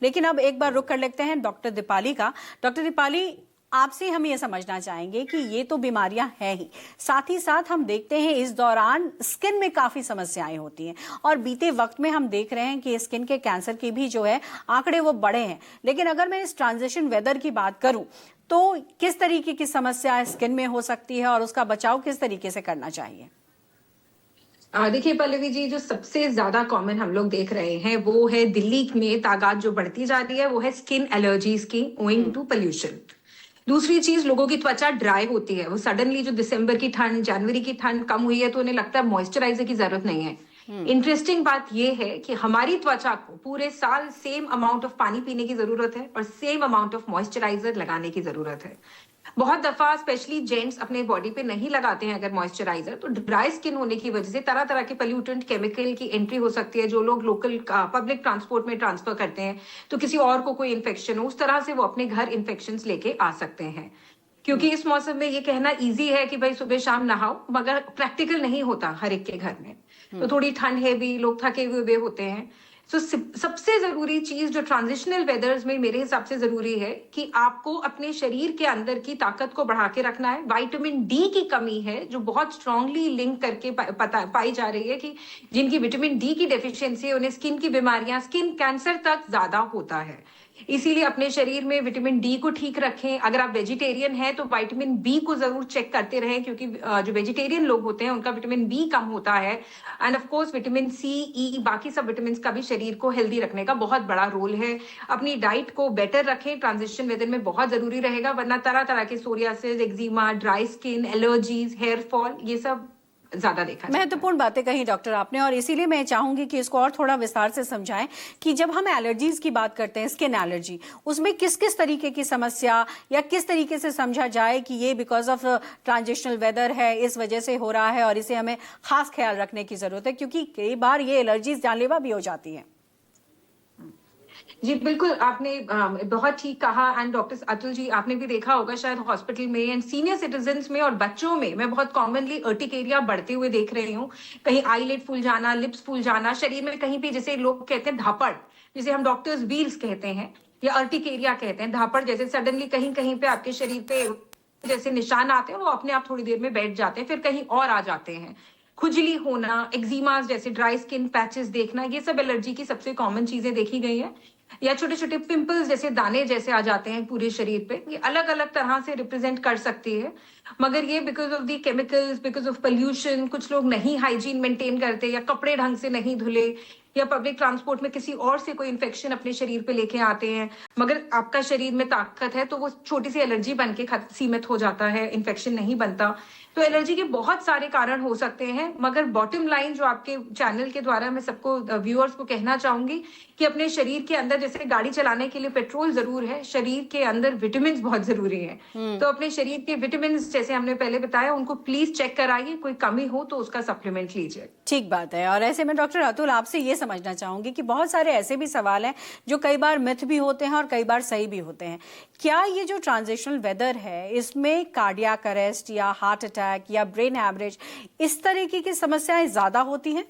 लेकिन अब एक बार रुक कर लेते हैं डॉक्टर दीपाली का। डॉक्टर दीपाली, आपसे हम ये समझना चाहेंगे कि ये तो बीमारियां हैं ही, साथ ही साथ हम देखते हैं इस दौरान स्किन में काफी समस्याएं होती हैं और बीते वक्त में हम देख रहे हैं कि स्किन के कैंसर की भी जो है आंकड़े वो बढ़े हैं। लेकिन अगर मैं इस ट्रांजिशन वेदर की बात करूं तो किस तरीके की समस्या स्किन में हो सकती है और उसका बचाव किस तरीके से करना चाहिए? देखिए पल्लवी जी, जो सबसे ज्यादा कॉमन हम लोग देख रहे हैं वो है दिल्ली में तादाद जो बढ़ती जा रही है वो है स्किन एलर्जीज की ओइंग टू पोल्यूशन। दूसरी चीज, लोगों की त्वचा ड्राई होती है। वो सडनली जो दिसंबर की ठंड, जनवरी की ठंड कम हुई है तो उन्हें लगता है मॉइस्चराइजर की जरूरत नहीं है। इंटरेस्टिंग बात यह है कि हमारी त्वचा को पूरे साल सेम अमाउंट ऑफ पानी पीने की जरूरत है और सेम अमाउंट ऑफ मॉइस्चराइजर लगाने की जरूरत है। बहुत दफा स्पेशली जेंट्स अपने बॉडी पे नहीं लगाते हैं अगर मॉइस्चराइजर, तो ड्राई स्किन होने की वजह से तरह तरह के पोल्यूटेंट केमिकल की एंट्री हो सकती है। जो लोग लोकल पब्लिक ट्रांसपोर्ट में ट्रांसफर करते हैं तो किसी और को कोई इन्फेक्शन हो, उस तरह से वो अपने घर इन्फेक्शन लेके आ सकते हैं। क्योंकि इस मौसम में ये कहना इजी है कि भाई सुबह शाम नहाओ, मगर प्रैक्टिकल नहीं होता हर एक के घर में। तो थोड़ी ठंड है भी, लोग थके हुए होते हैं। तो सबसे जरूरी चीज जो ट्रांजिशनल वेदर्स में मेरे हिसाब से जरूरी है कि आपको अपने शरीर के अंदर की ताकत को बढ़ा के रखना है। विटामिन डी की कमी है जो बहुत स्ट्रांगली लिंक करके पाई जा रही है कि जिनकी विटामिन डी की डेफिशिएंसी है उन्हें स्किन की बीमारियां, स्किन कैंसर तक ज्यादा होता है। इसीलिए अपने शरीर में विटामिन डी को ठीक रखें। अगर आप वेजिटेरियन हैं तो विटामिन बी को जरूर चेक करते रहें, क्योंकि जो वेजिटेरियन लोग होते हैं उनका विटामिन बी कम होता है। And of course vitamin C, E, बाकी सब विटामिन का भी शरीर को हेल्दी रखने का बहुत बड़ा रोल है। अपनी डाइट को बेटर रखें, ट्रांजिशन वेदर में बहुत जरूरी रहेगा, वरना तरह तरह के psoriasis, eczema, dry skin, allergies, hair fall, ये सब ज्यादा देखा। महत्वपूर्ण बातें कही डॉक्टर आपने, और इसीलिए मैं चाहूंगी कि इसको और थोड़ा विस्तार से समझाएं कि जब हम एलर्जीज की बात करते हैं, स्किन एलर्जी, उसमें किस किस तरीके की समस्या या किस तरीके से समझा जाए कि ये बिकॉज ऑफ ट्रांजिशनल वेदर है, इस वजह से हो रहा है और इसे हमें खास ख्याल रखने की जरूरत है, क्योंकि कई बार ये एलर्जीज जानलेवा भी हो जाती है। जी बिल्कुल, आपने बहुत ठीक कहा। एंड डॉक्टर अतुल जी, आपने भी देखा होगा शायद हॉस्पिटल में एंड सीनियर सिटीजन्स में और बच्चों में मैं बहुत कॉमनली अर्टिकेरिया बढ़ते हुए देख रही हूँ। कहीं आईलिड फूल जाना, लिप्स फूल जाना, शरीर में कहीं भी, जैसे लोग कहते हैं धापड़, जिसे हम डॉक्टर्स व्हील्स कहते हैं या अर्टिकेरिया कहते हैं, धापड़ जैसे सडनली कहीं कहीं पे आपके शरीर पे जैसे निशान आते हैं, वो अपने आप थोड़ी देर में बैठ जाते हैं, फिर कहीं और आ जाते हैं। खुजली होना, एक्जिमास जैसे ड्राई स्किन पैचेस देखना, ये सब एलर्जी की सबसे कॉमन चीजें देखी गई है। या छोटे छोटे पिंपल्स जैसे दाने जैसे आ जाते हैं पूरे शरीर पे, ये अलग अलग तरह से रिप्रेजेंट कर सकती है। मगर ये because of the chemicals, because of pollution, कुछ लोग नहीं हाइजीन मेंटेन करते या कपड़े ढंग से नहीं धुले या पब्लिक ट्रांसपोर्ट में किसी और से कोई इन्फेक्शन अपने शरीर पे लेके आते हैं। मगर आपका शरीर में ताकत है तो वो छोटी सी एलर्जी बन के सीमित हो जाता है, इन्फेक्शन नहीं बनता। तो एलर्जी के बहुत सारे कारण हो सकते हैं, मगर बॉटम लाइन जो आपके चैनल के द्वारा मैं सबको व्यूअर्स को कहना चाहूंगी कि अपने शरीर के अंदर, जैसे गाड़ी चलाने के लिए पेट्रोल जरूर है, शरीर के अंदर विटामिन बहुत जरूरी है। तो अपने शरीर के विटामिन, जैसे हमने पहले बताया, उनको प्लीज चेक कराइए, कोई कमी हो तो उसका सप्लीमेंट लीजिए। ठीक बात है। और ऐसे में डॉक्टर अतुल, आपसे ये समझना चाहूंगी कि बहुत सारे ऐसे भी सवाल हैं जो कई बार मिथ भी होते हैं और कई बार सही भी होते हैं। क्या ये जो ट्रांजिशनल वेदर है, इसमें कार्डियक अरेस्ट या हार्ट अटैक या ब्रेन हैमरेज, इस तरीके की समस्याएं ज्यादा होती हैं?